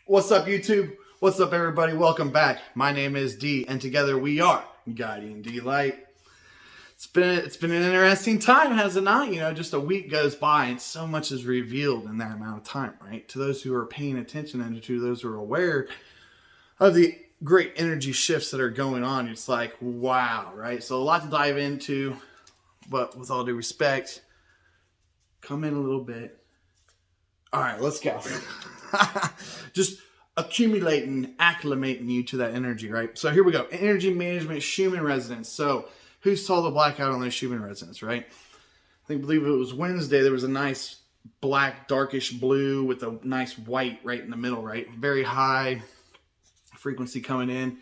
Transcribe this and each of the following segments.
What's up, YouTube? What's up, everybody? Welcome back. My name is D, and together we are Guiding D Light. It's been an interesting time, has it not? You know, just a week goes by, and so much is revealed in that amount of time, right? To those who are paying attention and to those who are aware of the great energy shifts that are going on, it's like, wow, right? So a lot to dive into, but with all due respect, come in a little bit. All right, let's go. Just accumulating, acclimating you to that energy, right? So here we go. Energy management, Schumann resonance. So who saw the blackout on the Schumann resonance, right? I believe it was Wednesday. There was a nice black, darkish blue with a nice white right in the middle, right? Very high frequency coming in.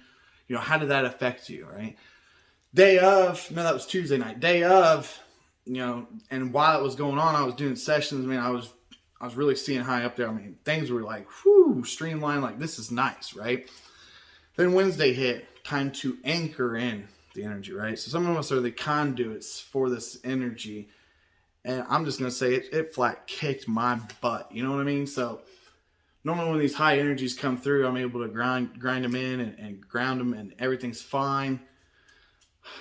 You know, how did that affect you, right? Day of, no, that was Tuesday night. Day of, you know, and while it was going on, I was doing sessions. I mean, I was really seeing high up there. I mean, things were like, whoo, streamlined, like this is nice, right? Then Wednesday hit, time to anchor in the energy, right? So some of us are the conduits for this energy. And I'm just going to say it flat kicked my butt. You know what I mean? So normally when these high energies come through, I'm able to grind them in and ground them, and everything's fine.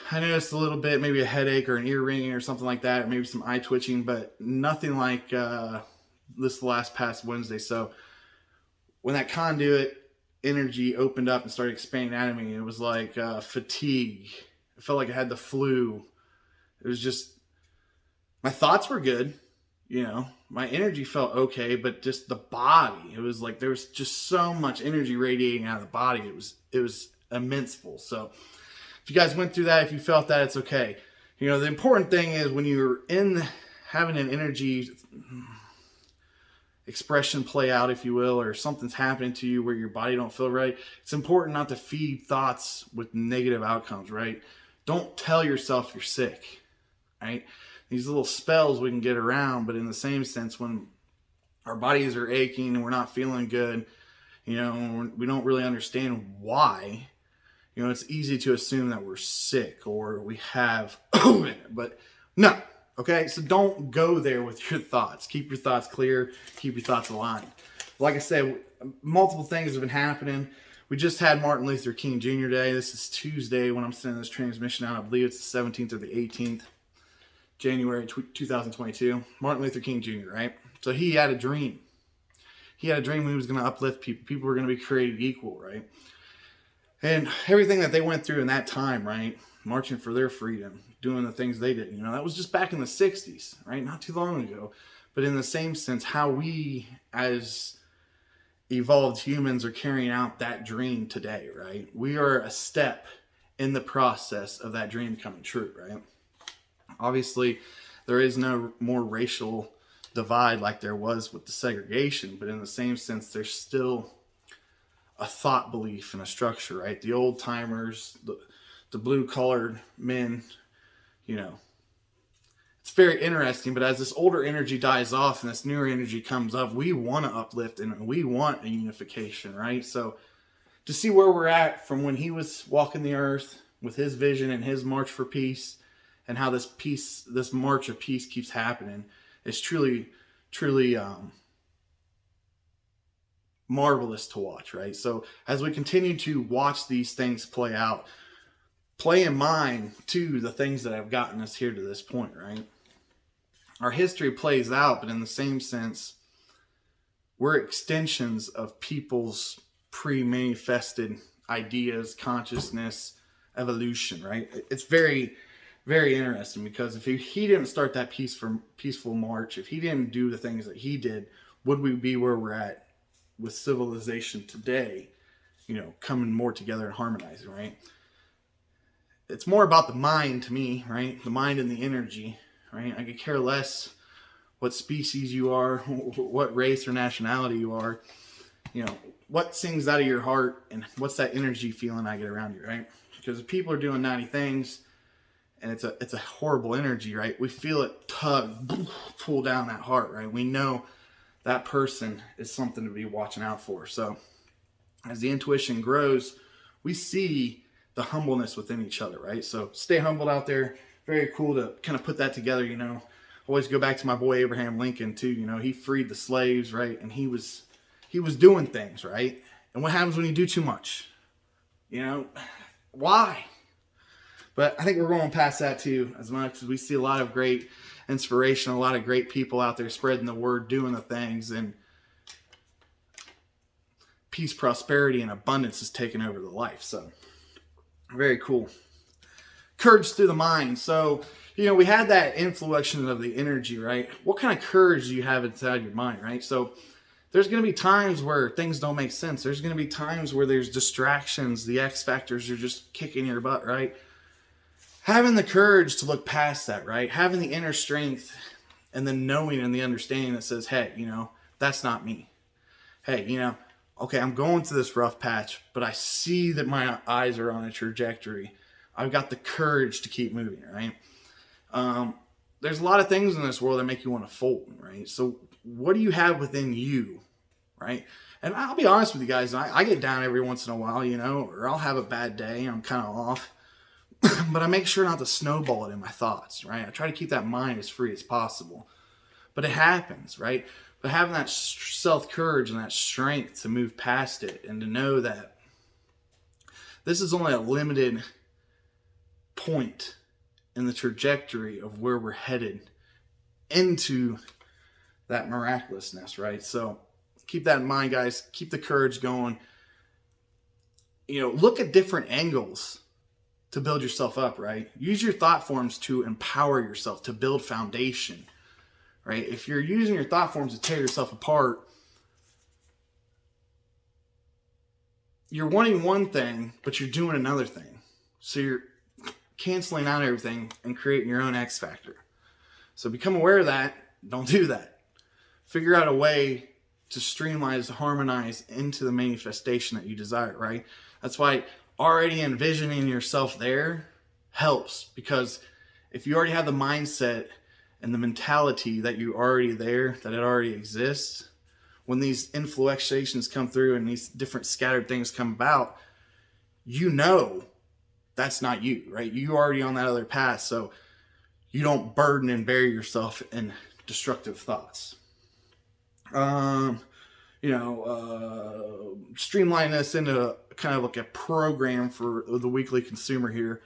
I noticed a little bit, maybe a headache or an ear ringing or something like that, or maybe some eye twitching, but nothing like this last past Wednesday. So when that conduit energy opened up and started expanding out of me, it was like fatigue. It felt like I had the flu. It was just, my thoughts were good, you know, my energy felt okay, but just the body, it was like there was just so much energy radiating out of the body. It was immenseful. So if you guys went through that, if you felt that, it's okay. You know, the important thing is when you're in having an energy expression play out, if you will, or something's happening to you where your body don't feel right, it's important not to feed thoughts with negative outcomes, right? Don't tell yourself you're sick, right? These little spells we can get around, but in the same sense, when our bodies are aching and we're not feeling good, you know, we don't really understand why. You know, it's easy to assume that we're sick or we have COVID, but no. Okay, so don't go there with your thoughts. Keep your thoughts clear. Keep your thoughts aligned. Like I said, multiple things have been happening. We just had Martin Luther King Jr. Day. This is Tuesday when I'm sending this transmission out. I believe it's the 17th or the 18th, January 2022. Martin Luther King Jr., right? So he had a dream. He had a dream he was going to uplift people. People were going to be created equal, right? And everything that they went through in that time, right? Marching for their freedom, doing the things they did. You know, that was just back in the 60s, right? Not too long ago. But in the same sense, how we as evolved humans are carrying out that dream today, right? We are a step in the process of that dream coming true, right? Obviously, there is no more racial divide like there was with the segregation, but in the same sense, there's still a thought belief and a structure, right? The old timers, the blue-collared men, you know, it's very interesting. But as this older energy dies off and this newer energy comes up, we want to uplift and we want a unification, right? So to see where we're at from when he was walking the earth with his vision and his march for peace, and how this peace, this march of peace keeps happening, is truly marvelous to watch, right? So as we continue to watch these things play out, play in mind to the things that have gotten us here to this point, right? Our history plays out, but in the same sense, we're extensions of people's pre-manifested ideas, consciousness, evolution, right? It's very, very interesting, because if he didn't start that peaceful march, if he didn't do the things that he did, would we be where we're at with civilization today, you know, coming more together and harmonizing, right? It's more about the mind to me, right? The mind and the energy, right? I could care less what species you are, what race or nationality you are, you know, what sings out of your heart, and what's that energy feeling I get around you, right? Because if people are doing naughty things and it's a horrible energy, right? We feel it tug, pull down that heart, right? We know that person is something to be watching out for. So as the intuition grows, we see the humbleness within each other, right? So stay humbled out there. Very cool to kind of put that together, you know. Always go back to my boy Abraham Lincoln too, you know. He freed the slaves, right? And he was he was doing things, right? And what happens when you do too much? You know, why? But I think we're going past that too, as much as we see a lot of great inspiration, a lot of great people out there spreading the word, doing the things, and peace, prosperity, and abundance is taking over the life. So, very cool. Courage through the mind. So, you know, we had that influence of the energy, right? What kind of courage do you have inside your mind, right? So, there's going to be times where things don't make sense. There's going to be times where there's distractions. The X factors are just kicking your butt, right? Having the courage to look past that, right? Having the inner strength and the knowing and the understanding that says, hey, you know, that's not me. Hey, you know, okay, I'm going through this rough patch, but I see that my eyes are on a trajectory. I've got the courage to keep moving, right? There's a lot of things in this world that make you want to fold, right? So what do you have within you, right? And I'll be honest with you guys, I get down every once in a while, you know, or I'll have a bad day, I'm kind of off. But I make sure not to snowball it in my thoughts, right? I try to keep that mind as free as possible. But it happens, right? But having that self-courage and that strength to move past it and to know that this is only a limited point in the trajectory of where we're headed into that miraculousness, right? So keep that in mind, guys. Keep the courage going. You know, look at different angles to build yourself up, right? Use your thought forms to empower yourself, to build foundation, right? If you're using your thought forms to tear yourself apart, you're wanting one thing, but you're doing another thing. So you're canceling out everything and creating your own X factor. So become aware of that. Don't do that. Figure out a way to streamline, to harmonize into the manifestation that you desire, right? That's why already envisioning yourself there helps, because if you already have the mindset and the mentality that you're already there, that it already exists, when these influences come through and these different scattered things come about, you know that's not you, right? You're already on that other path, so you don't burden and bury yourself in destructive thoughts. Streamline this into kind of like a program for the weekly consumer here.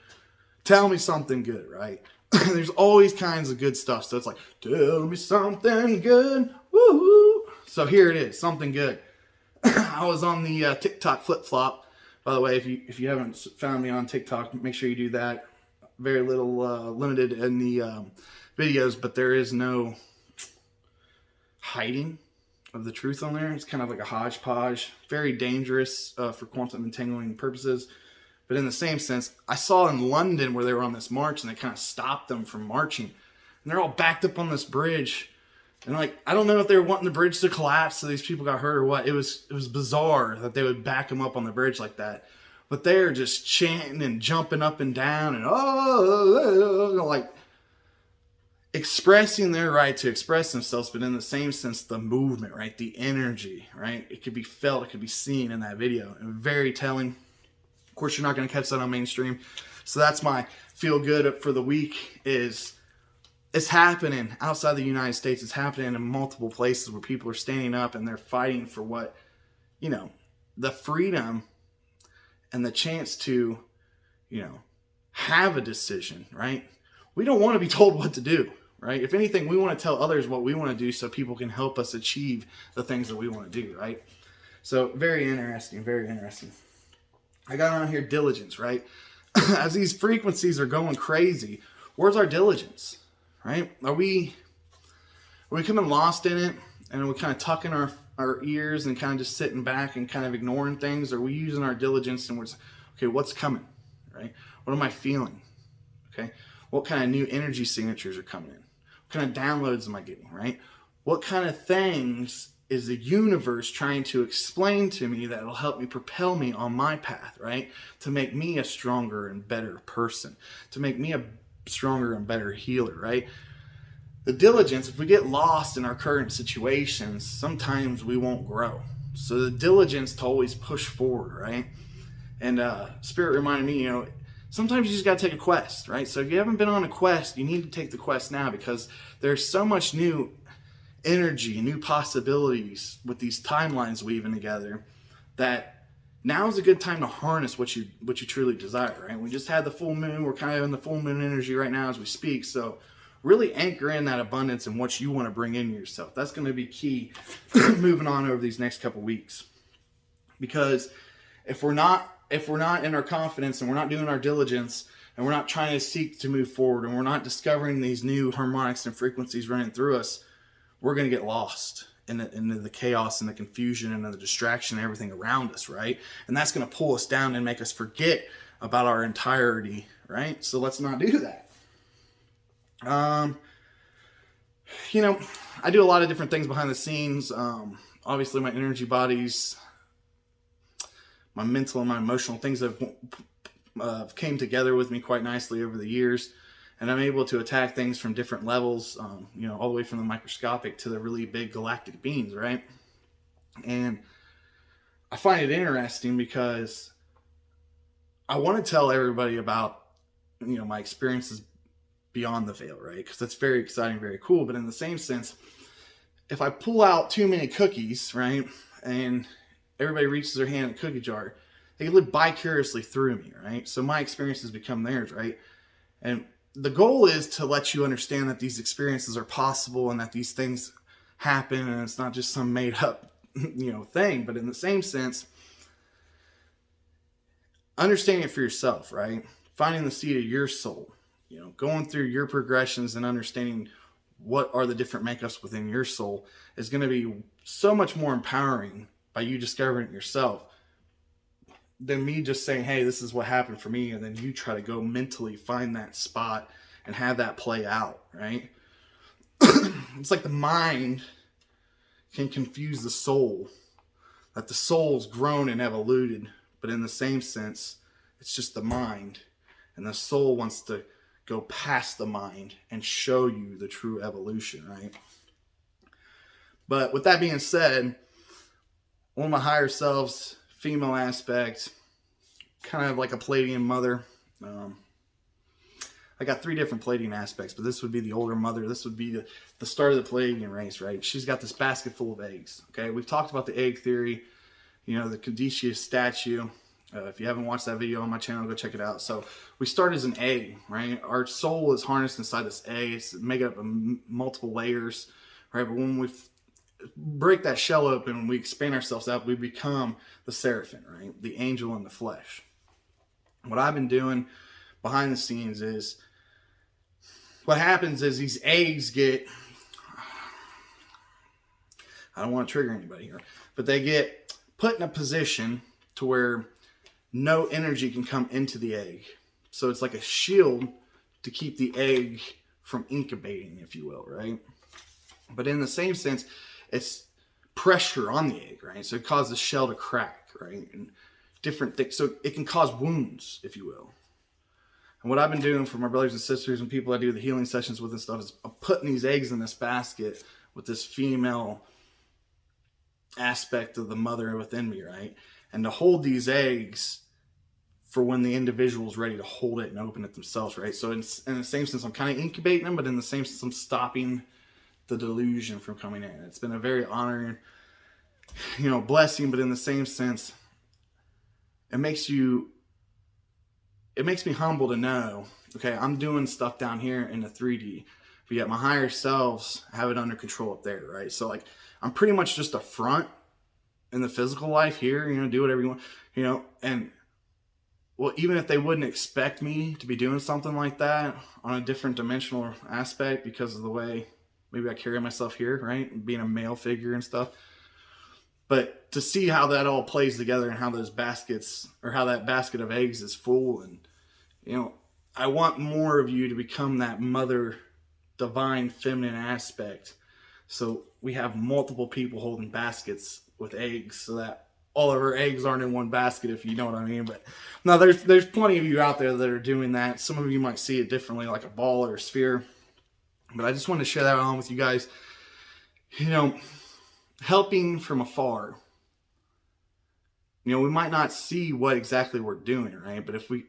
Tell me something good, right? There's always kinds of good stuff. So it's like, tell me something good. Woo-hoo. So here it is, something good. I was on the TikTok flip-flop. By the way, if you haven't found me on TikTok, make sure you do that. Very little limited in the videos, but there is no hiding of the truth on there. It's kind of like a hodgepodge, very dangerous for quantum entangling purposes. But in the same sense, I saw in London where they were on this march and they kind of stopped them from marching. And they're all backed up on this bridge. And like, I don't know if they were wanting the bridge to collapse so these people got hurt or what. It was bizarre that they would back them up on the bridge like that. But they're just chanting and jumping up and down and like expressing their right to express themselves, but in the same sense, the movement, right? The energy, right? It could be felt, it could be seen in that video. And very telling. Of course, you're not going to catch that on mainstream. So that's my feel good for the week. Is it's happening outside the United States. It's happening in multiple places where people are standing up and they're fighting for what, you know, the freedom and the chance to, you know, have a decision, right? We don't want to be told what to do, right? If anything, we want to tell others what we want to do so people can help us achieve the things that we want to do, right? So very interesting, very interesting. I got on here diligence, right? As these frequencies are going crazy, where's our diligence, right? Are we becoming lost in it, and are we kind of tucking our ears and kind of just sitting back and kind of ignoring things? Are we using our diligence and we're just, okay, what's coming, right? What am I feeling, okay? What kind of new energy signatures are coming in? What kind of downloads am I getting, right? What kind of things is the universe trying to explain to me that will help me propel me on my path, right? To make me a stronger and better person, to make me a stronger and better healer, right? The diligence, if we get lost in our current situations, sometimes we won't grow. So the diligence to always push forward, right? And Spirit reminded me, you know, sometimes you just got to take a quest, right? So if you haven't been on a quest, you need to take the quest now, because there's so much new energy, new possibilities with these timelines weaving together, that now is a good time to harness what you truly desire, right? We just had the full moon. We're kind of in the full moon energy right now as we speak. So really anchor in that abundance and what you want to bring into yourself. That's going to be key moving on over these next couple weeks. Because if we're not in our confidence and we're not doing our diligence and we're not trying to seek to move forward and we're not discovering these new harmonics and frequencies running through us, we're going to get lost in the chaos and the confusion and the distraction and everything around us, right? And that's going to pull us down and make us forget about our entirety, right? So let's not do that. I do a lot of different things behind the scenes. Obviously my energy bodies, my mental and my emotional things have came together with me quite nicely over the years. And I'm able to attack things from different levels, all the way from the microscopic to the really big galactic beings, right? And I find it interesting because I want to tell everybody about, my experiences beyond the veil, right? Because that's very exciting, very cool. But in the same sense, if I pull out too many cookies, right, and everybody reaches their hand in a cookie jar, they can live vicariously through me, right? So my experiences become theirs, right? And the goal is to let you understand that these experiences are possible and that these things happen and it's not just some made up, thing. But in the same sense, understanding it for yourself, right? Finding the seed of your soul, going through your progressions and understanding what are the different makeups within your soul is going to be so much more empowering by you discovering it yourself than me just saying, hey, this is what happened for me. And then you try to go mentally find that spot and have that play out, right? It's like the mind can confuse the soul, that the soul's grown and evoluted, but in the same sense, it's just the mind. And the soul wants to go past the mind and show you the true evolution, right? But with that being said, one of my higher selves, female aspect, kind of like a Pleiadian mother. I got 3 different Pleiadian aspects, but this would be the older mother. This would be the start of the Pleiadian race, right? She's got this basket full of eggs, okay? We've talked about the egg theory, the Caduceus statue. If you haven't watched that video on my channel, go check it out. So we start as an egg, right? Our soul is harnessed inside this egg. It's made up of multiple layers, right? But when we break that shell open and we expand ourselves out, we become the seraphim, right? The angel in the flesh. What I've been doing behind the scenes is, what happens is these eggs get, I don't want to trigger anybody here, but they get put in a position to where no energy can come into the egg. So it's like a shield to keep the egg from incubating, if you will, right? But in the same sense, it's pressure on the egg, right? So it causes the shell to crack, right? And different things. So it can cause wounds, if you will. And what I've been doing for my brothers and sisters and people I do the healing sessions with and stuff is putting these eggs in this basket with this female aspect of the mother within me, right? And to hold these eggs for when the individual is ready to hold it and open it themselves, right? So in the same sense, I'm kind of incubating them, but in the same sense, I'm stopping the delusion from coming in. It's been a very honoring, blessing, but in the same sense, it makes me humble to know, okay, I'm doing stuff down here in the 3D, but yet my higher selves have it under control up there, right? So like, I'm pretty much just a front in the physical life here, do whatever you want, and well, even if they wouldn't expect me to be doing something like that on a different dimensional aspect because of the way maybe I carry myself here, right? Being a male figure and stuff. But to see how that all plays together and how those baskets, or how that basket of eggs is full, and, I want more of you to become that mother, divine, feminine aspect. So we have multiple people holding baskets with eggs so that all of our eggs aren't in one basket, if you know what I mean. But no, there's plenty of you out there that are doing that. Some of you might see it differently, like a ball or a sphere. But I just wanted to share that on with you guys. Helping from afar. We might not see what exactly we're doing, right? But if we,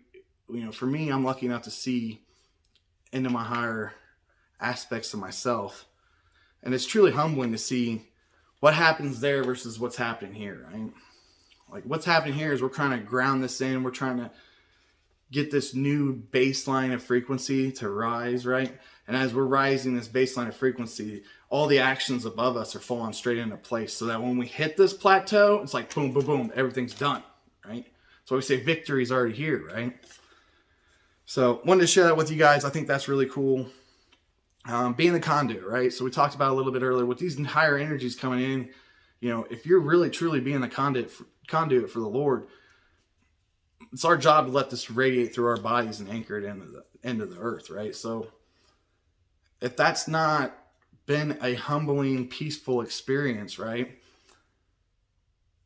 for me, I'm lucky enough to see into my higher aspects of myself And it's truly humbling to see what happens there versus what's happening here, right? Like what's happening here is we're trying to ground this in. We're trying to get this new baseline of frequency to rise, right? And as we're rising this baseline of frequency, all the actions above us are falling straight into place so that when we hit this plateau, it's like boom, boom, boom, everything's done, right? So we say victory is already here, right? So wanted to share that with you guys. I think that's really cool. Being the conduit, right? So we talked about a little bit earlier with these higher energies coming in. You know, if you're really truly being the conduit for the Lord, it's our job to let this radiate through our bodies and anchor it into the earth, right? So if that's not been a humbling, peaceful experience, right?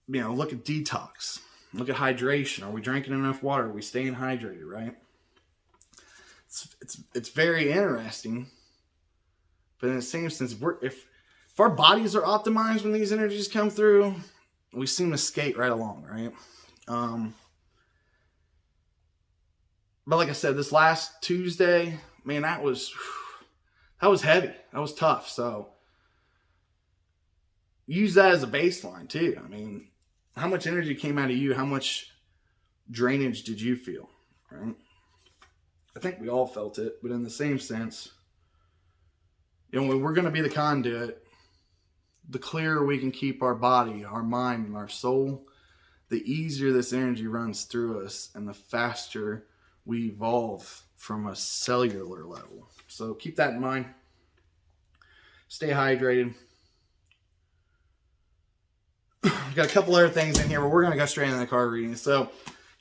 You know, look at detox, look at hydration. Are we drinking enough water? Are we staying hydrated, right? It's very interesting, but in the same sense, if our bodies are optimized when these energies come through, we seem to skate right along, right? But like I said, this last Tuesday, man, that was heavy. That was tough. So use that as a baseline too. I mean, how much energy came out of you? How much drainage did you feel, right? I think we all felt it, but in the same sense, you know, when we're going to be the conduit, the clearer we can keep our body, our mind, and our soul, the easier this energy runs through us and the faster we evolve from a cellular level. So keep that in mind. Stay hydrated. Got a couple other things in here, but we're going to go straight into the card reading. So,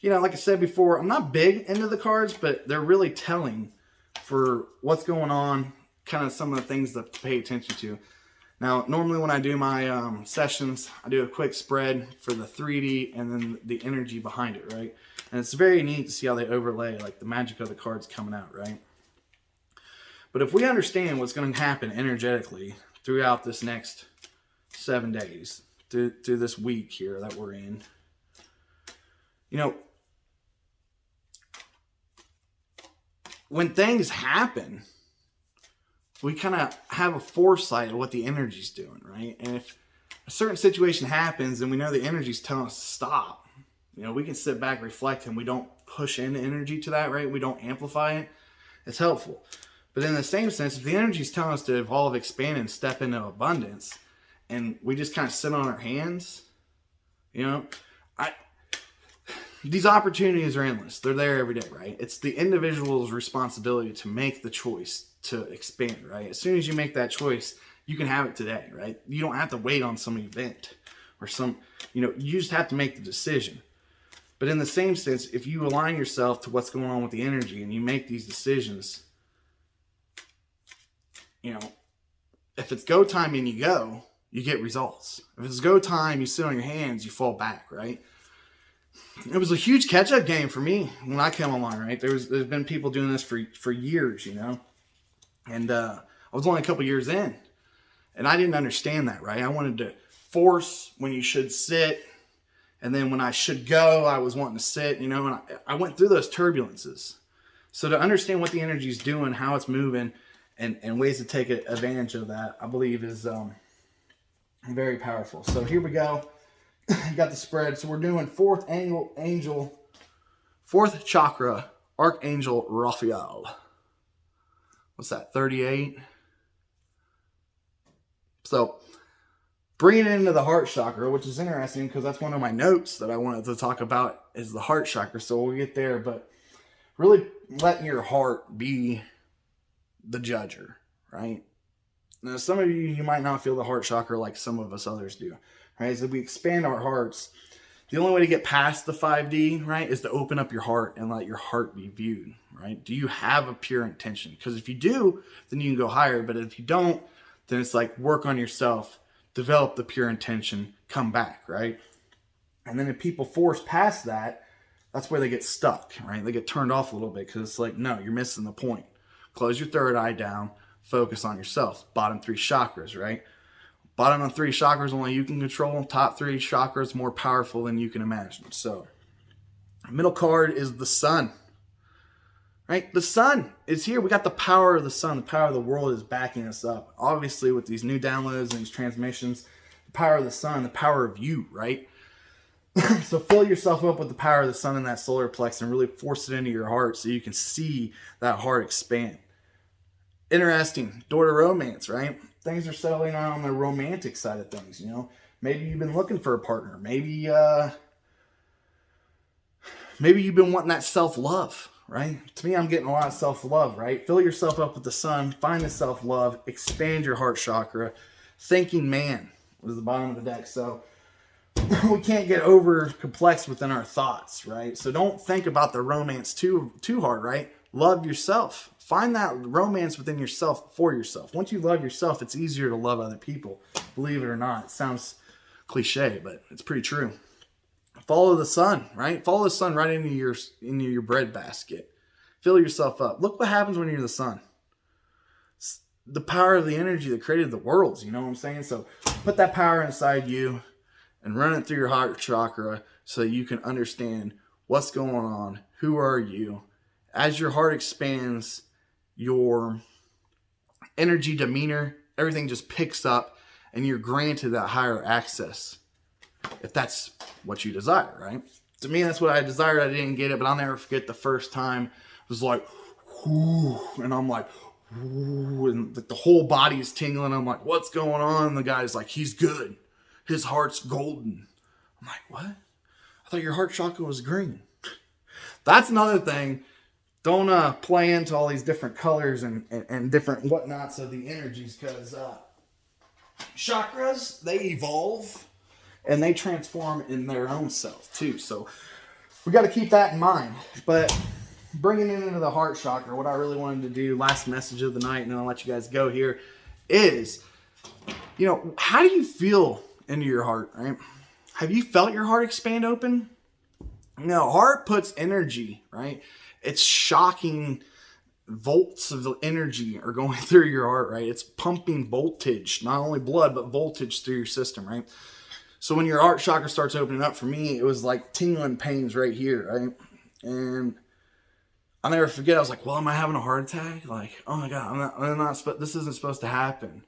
you know, like I said before, I'm not big into the cards, but they're really telling for what's going on, kind of some of the things to pay attention to. Now, normally when I do my sessions, I do a quick spread for the 3D and then the energy behind it, right? And it's very neat to see how they overlay, like the magic of the cards coming out, right? But if we understand what's going to happen energetically throughout this next 7 days, through this week here that we're in, you know, when things happen, we kind of have a foresight of what the energy's doing, right? And if a certain situation happens and we know the energy's telling us to stop, you know, we can sit back, reflect, and we don't push in energy to that, right? We don't amplify it. It's helpful. But in the same sense, if the energy's telling us to evolve, expand, and step into abundance, and we just kind of sit on our hands, you know, these opportunities are endless. They're there every day, right? It's the individual's responsibility to make the choice to expand, right? As soon as you make that choice, you can have it today, right? You don't have to wait on some event or some, you know, you just have to make the decision. But in the same sense, if you align yourself to what's going on with the energy and you make these decisions, you know, if it's go time and you go, you get results. If it's go time, you sit on your hands, you fall back, right? It was a huge catch-up game for me when I came online, right? There's been people doing this for years, you know? And I was only a couple years in, and I didn't understand that, right? I wanted to force when you should sit, and then when I should go, I was wanting to sit, you know? And I went through those turbulences. So to understand what the energy is doing, how it's moving, and ways to take advantage of that, I believe is very powerful. So here we go. You got the spread. So we're doing fourth chakra, Archangel Raphael. What's that, 38? So bringing it into the heart chakra, which is interesting because that's one of my notes that I wanted to talk about is the heart chakra. So we'll get there, but really letting your heart be the judger, right? Now, some of you might not feel the heart chakra like some of us others do, right? So we expand our hearts. The only way to get past the 5D, right, is to open up your heart and let your heart be viewed, right? Do you have a pure intention? Because if you do, then you can go higher. But if you don't, then it's like work on yourself, develop the pure intention, come back, right? And then if people force past that, that's where they get stuck, right? They get turned off a little bit because it's like, no, you're missing the point. Close your third eye down. Focus on yourself. Bottom 3 chakras, right? Bottom of 3 chakras only you can control. Top 3 chakras more powerful than you can imagine. So, middle card is the sun. right? The sun is here. We got the power of the sun. The power of the world is backing us up. Obviously, with these new downloads and these transmissions, the power of the sun, the power of you, right? So fill yourself up with the power of the sun in that solar plex and really force it into your heart so you can see that heart expand. Interesting. Door to romance, right? Things are settling out on the romantic side of things, you know. Maybe you've been looking for a partner. Maybe you've been wanting that self-love, right? To me, I'm getting a lot of self-love, right? Fill yourself up with the sun, find the self-love, expand your heart chakra. Thinking man was the bottom of the deck. So we can't get over complex within our thoughts, right? So don't think about the romance too hard, right? Love yourself. Find that romance within yourself for yourself. Once you love yourself, it's easier to love other people. Believe it or not. It sounds cliche, but it's pretty true. Follow the sun, right? Follow the sun right into your bread basket. Fill yourself up. Look what happens when you're the sun. It's the power of the energy that created the worlds, you know what I'm saying? So put that power inside you and run it through your heart chakra so that you can understand what's going on, who are you. As your heart expands, your energy, demeanor, everything just picks up and you're granted that higher access. If that's what you desire, right? To me, that's what I desired. I didn't get it, but I'll never forget the first time. It was like, whoo, and I'm like, whoo, and the whole body is tingling. I'm like, what's going on? And the guy's like, he's good. His heart's golden. I'm like, what? I thought your heart chakra was green. That's another thing. Don't play into all these different colors and different whatnots of the energies, because chakras, they evolve and they transform in their own self too. So we got to keep that in mind. But bringing it into the heart chakra, what I really wanted to do, last message of the night, and then I'll let you guys go here, is, you know, how do you feel into your heart, right? Have you felt your heart expand open? You know, heart puts energy, right? It's shocking volts of energy are going through your heart, right? It's pumping voltage, not only blood, but voltage through your system, right? So when your heart chakra starts opening up, for me, it was like tingling pains right here, right? And I'll never forget, I was like, well, am I having a heart attack? Like, oh my God, this isn't supposed to happen.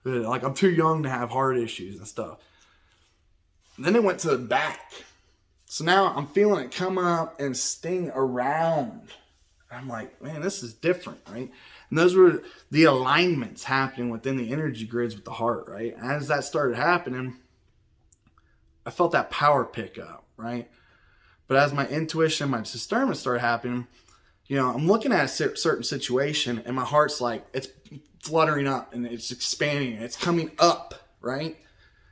Like, I'm too young to have heart issues and stuff. And then it went to the back. So now I'm feeling it come up and sting around. I'm like, man, this is different, right? And those were the alignments happening within the energy grids with the heart, right? As that started happening, I felt that power pick up, right? But as my intuition, my discernment started happening, you know, I'm looking at a certain situation and my heart's like, it's fluttering up and it's expanding and it's coming up, right?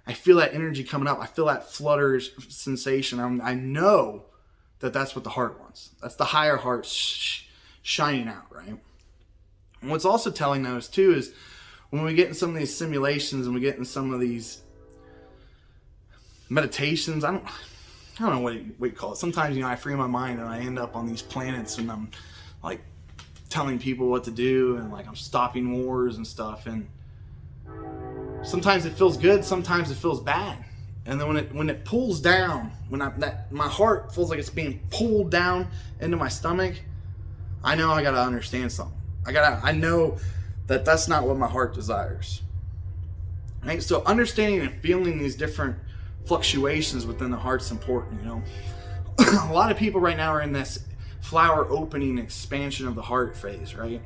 I feel that energy coming up. I feel that flutter sensation. I know that that's what the heart wants. That's the higher heart shining out, right? And what's also telling those too is when we get in some of these simulations and we get in some of these meditations, I don't know what you call it. Sometimes, you know, I free my mind and I end up on these planets and I'm like telling people what to do and like I'm stopping wars and stuff, and sometimes it feels good, sometimes it feels bad. And then when it pulls down, my heart feels like it's being pulled down into my stomach, I know I gotta understand something. I know that that's not what my heart desires. Right? So understanding and feeling these different fluctuations within the heart's important, you know. A lot of people right now are in this flower opening expansion of the heart phase, right?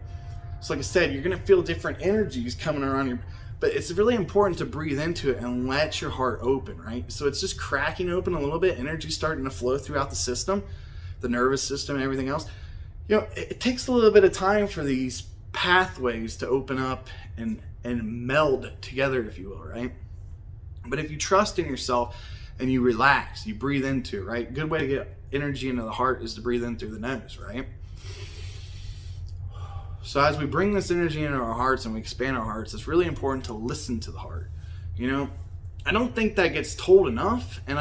So like I said, you're gonna feel different energies coming around your, but it's really important to breathe into it and let your heart open, right? So it's just cracking open a little bit, energy starting to flow throughout the system, the nervous system and everything else. You know, it takes a little bit of time for these pathways to open up and meld together, if you will, right? But if you trust in yourself and you relax, you breathe into it, right? Good way to get energy into the heart is to breathe in through the nose, right? So as we bring this energy into our hearts and we expand our hearts, it's really important to listen to the heart. You know, I don't think that gets told enough, and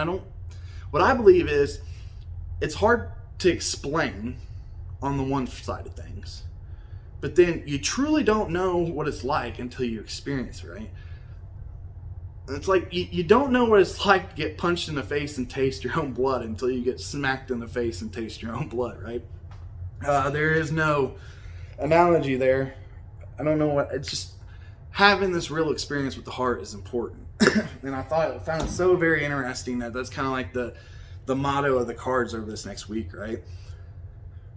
what I believe is it's hard to explain on the one side of things, but then you truly don't know what it's like until you experience it, right? It's like you don't know what it's like to get punched in the face and taste your own blood until you get smacked in the face and taste your own blood, right? There is no analogy there. I don't know what, it's just having this real experience with the heart is important. And I found it so very interesting that that's kind of like the motto of the cards over this next week, right?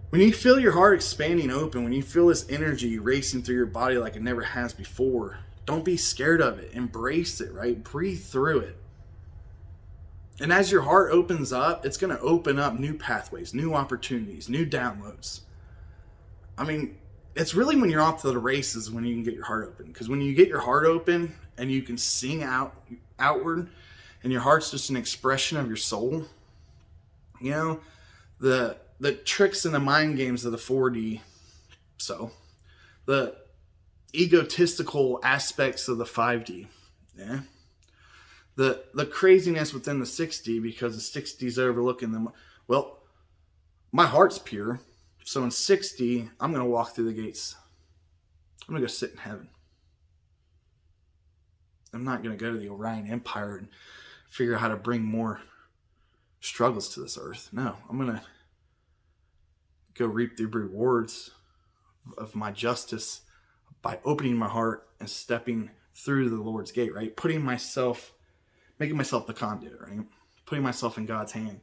When you feel your heart expanding open, when you feel this energy racing through your body like it never has before, don't be scared of it. Embrace it, right? Breathe through it. And as your heart opens up, it's going to open up new pathways, new opportunities, new downloads. I mean, it's really when you're off to the races when you can get your heart open. Because when you get your heart open and you can sing outward, and your heart's just an expression of your soul, you know, the tricks and the mind games of the 4D, so the egotistical aspects of the 5D, yeah, the craziness within the 6D, because the 6D's overlooking them. Well, my heart's pure, so in 6D, I'm going to walk through the gates. I'm going to go sit in heaven. I'm not going to go to the Orion Empire and figure out how to bring more struggles to this earth. No, I'm going to go reap the rewards of my justice by opening my heart and stepping through the Lord's gate, right? Making myself the conduit, right? Putting myself in God's hand,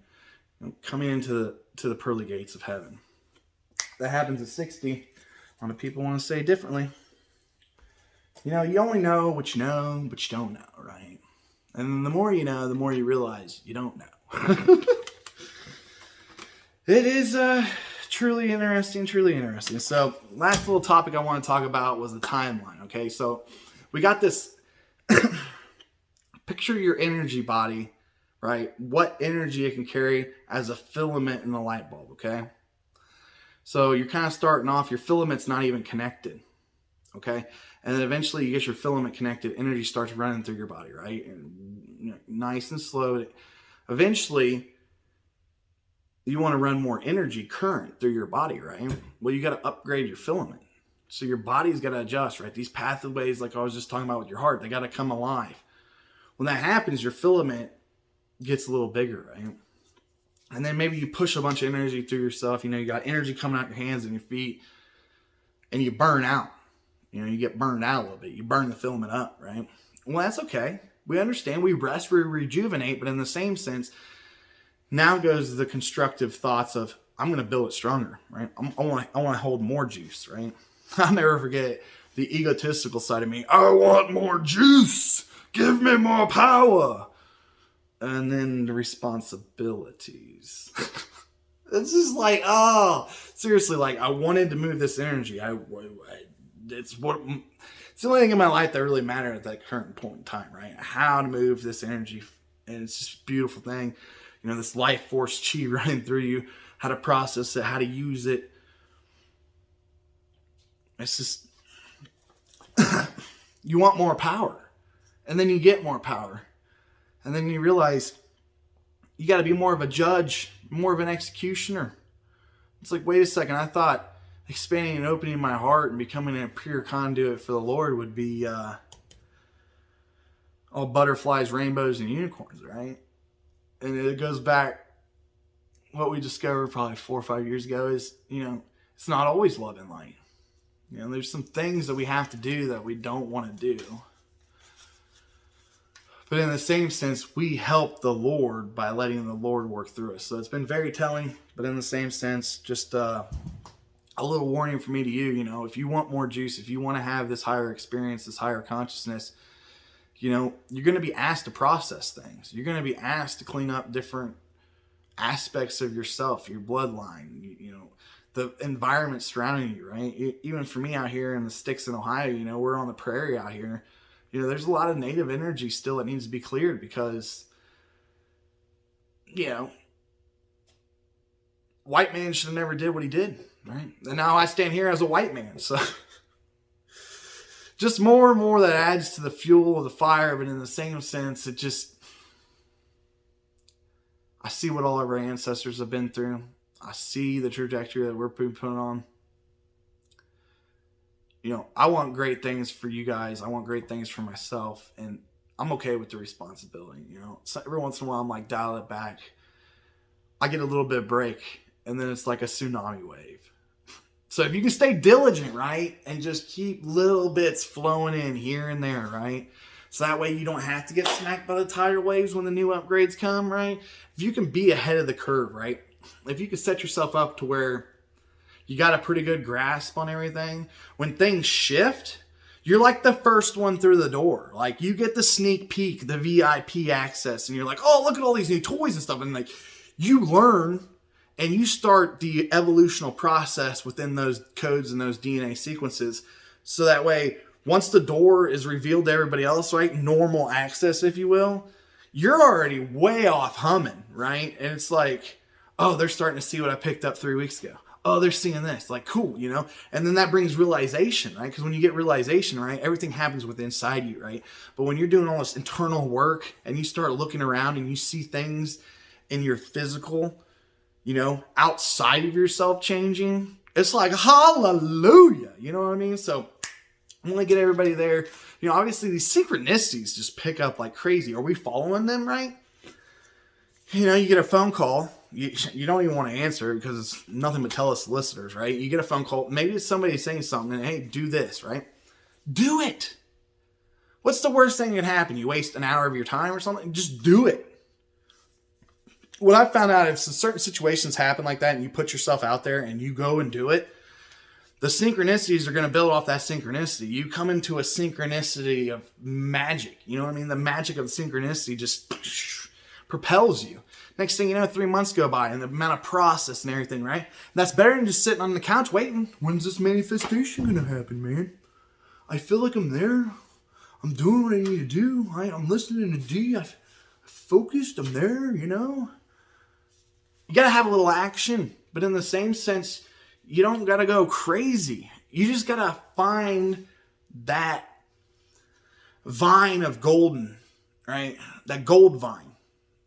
coming into the pearly gates of heaven. That happens at 60. A lot of people want to say differently. You know, you only know what you know, but you don't know, right? And the more you know, the more you realize you don't know. It is truly interesting. So last little topic I want to talk about was the timeline, okay? So we got this, picture your energy body, right? What energy it can carry as a filament in the light bulb, okay? So you're kind of starting off, your filament's not even connected, okay? And then eventually you get your filament connected, energy starts running through your body, right? And nice and slow. Eventually, you want to run more energy current through your body, right? Well, you got to upgrade your filament. So your body's got to adjust, right? These pathways, like I was just talking about with your heart, they got to come alive. When that happens, your filament gets a little bigger, right? And then maybe you push a bunch of energy through yourself. You know, you got energy coming out your hands and your feet, and you burn out. You know, you get burned out a little bit. You burn the filament up, right? Well, that's okay. We understand. We rest, we rejuvenate, but in the same sense, now goes the constructive thoughts of, I'm going to build it stronger, right? I want to hold more juice, right? I'll never forget the egotistical side of me. I want more juice. Give me more power. And then the responsibilities. It's just like, oh, seriously, like I wanted to move this energy. It's the only thing in my life that really mattered at that current point in time, right? How to move this energy. And it's just a beautiful thing. You know, this life force chi running through you, how to process it, how to use it. It's just, you want more power. And then you get more power. And then you realize you got to be more of a judge, more of an executioner. It's like, wait a second, I thought expanding and opening my heart and becoming a pure conduit for the Lord would be all butterflies, rainbows, and unicorns, right? And it goes back, what we discovered probably 4 or 5 years ago is, you know, it's not always love and light. You know, there's some things that we have to do that we don't want to do. But in the same sense, we help the Lord by letting the Lord work through us. So it's been very telling, but in the same sense, just a little warning for me to you, you know, if you want more juice, if you want to have this higher experience, this higher consciousness, you know, you're going to be asked to process things. You're going to be asked to clean up different aspects of yourself, your bloodline, you know, the environment surrounding you, right? Even for me out here in the sticks in Ohio, you know, we're on the prairie out here. You know, there's a lot of native energy still that needs to be cleared because, you know, white man should have never did what he did, right? And now I stand here as a white man, so just more and more that adds to the fuel of the fire, but in the same sense, it just, I see what all of our ancestors have been through. I see the trajectory that we're put on. You know, I want great things for you guys. I want great things for myself. And I'm okay with the responsibility, you know. So every once in a while, I'm like, dial it back. I get a little bit of break. And then it's like a tsunami wave. So if you can stay diligent, right, and just keep little bits flowing in here and there, right, so that way you don't have to get smacked by the tidal waves when the new upgrades come, right? If you can be ahead of the curve, right, if you can set yourself up to where you got a pretty good grasp on everything, when things shift, you're like the first one through the door. Like, you get the sneak peek, the VIP access, and you're like, oh, look at all these new toys and stuff. And like, you learn and you start the evolutional process within those codes and those DNA sequences. So that way, once the door is revealed to everybody else, right, normal access, if you will, you're already way off humming, right? And it's like, oh, they're starting to see what I picked up 3 weeks ago. Oh, they're seeing this. Like, cool, you know? And then that brings realization, right? Because when you get realization, right, everything happens within inside you, right? But when you're doing all this internal work and you start looking around and you see things in your physical, you know, outside of yourself changing, it's like, hallelujah. You know what I mean? So I want to get everybody there. You know, obviously these synchronicities just pick up like crazy. Are we following them, right? You know, you get a phone call. You don't even want to answer because it's nothing but telesolicitors, right? You get a phone call. Maybe it's somebody saying something and, hey, do this, right? Do it. What's the worst thing that can happen? You waste an hour of your time or something? Just do it. What I found out, if certain situations happen like that and you put yourself out there and you go and do it, the synchronicities are going to build off that synchronicity. You come into a synchronicity of magic. You know what I mean? The magic of synchronicity just propels you. Next thing you know, 3 months go by and the amount of process and everything, right? That's better than just sitting on the couch waiting. When's this manifestation going to happen, man? I feel like I'm there. I'm doing what I need to do. I'm listening to D. I'm focused. I'm there, you know? You got to have a little action. But in the same sense, you don't got to go crazy. You just got to find that vine of golden, right? That gold vine.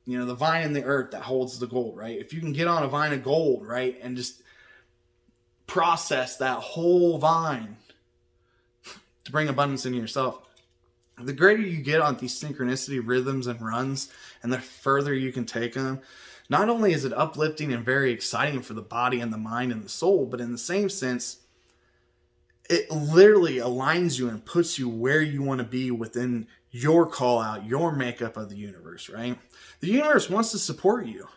You know, the vine in the earth that holds the gold, right? If you can get on a vine of gold, right, and just process that whole vine to bring abundance into yourself, the greater you get on these synchronicity rhythms and runs, and the further you can take them, not only is it uplifting and very exciting for the body and the mind and the soul, but in the same sense, it literally aligns you and puts you where you want to be within your call out, your makeup of the universe, right? The universe wants to support you.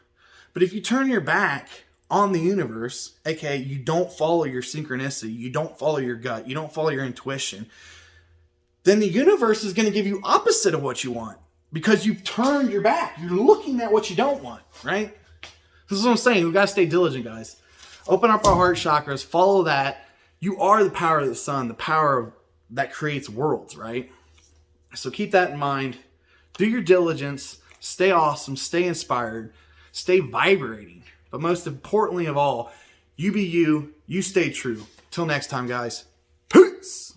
But if you turn your back on the universe, aka you don't follow your synchronicity, you don't follow your gut, you don't follow your intuition, then the universe is going to give you opposite of what you want because you've turned your back. You're looking at what you don't want, right? This is what I'm saying. We've got to stay diligent, guys. Open up our heart chakras. Follow that. You are the power of the sun, the power that creates worlds, right? So keep that in mind. Do your diligence. Stay awesome. Stay inspired. Stay vibrating. But most importantly of all, you be you. You stay true. Till next time, guys. Peace.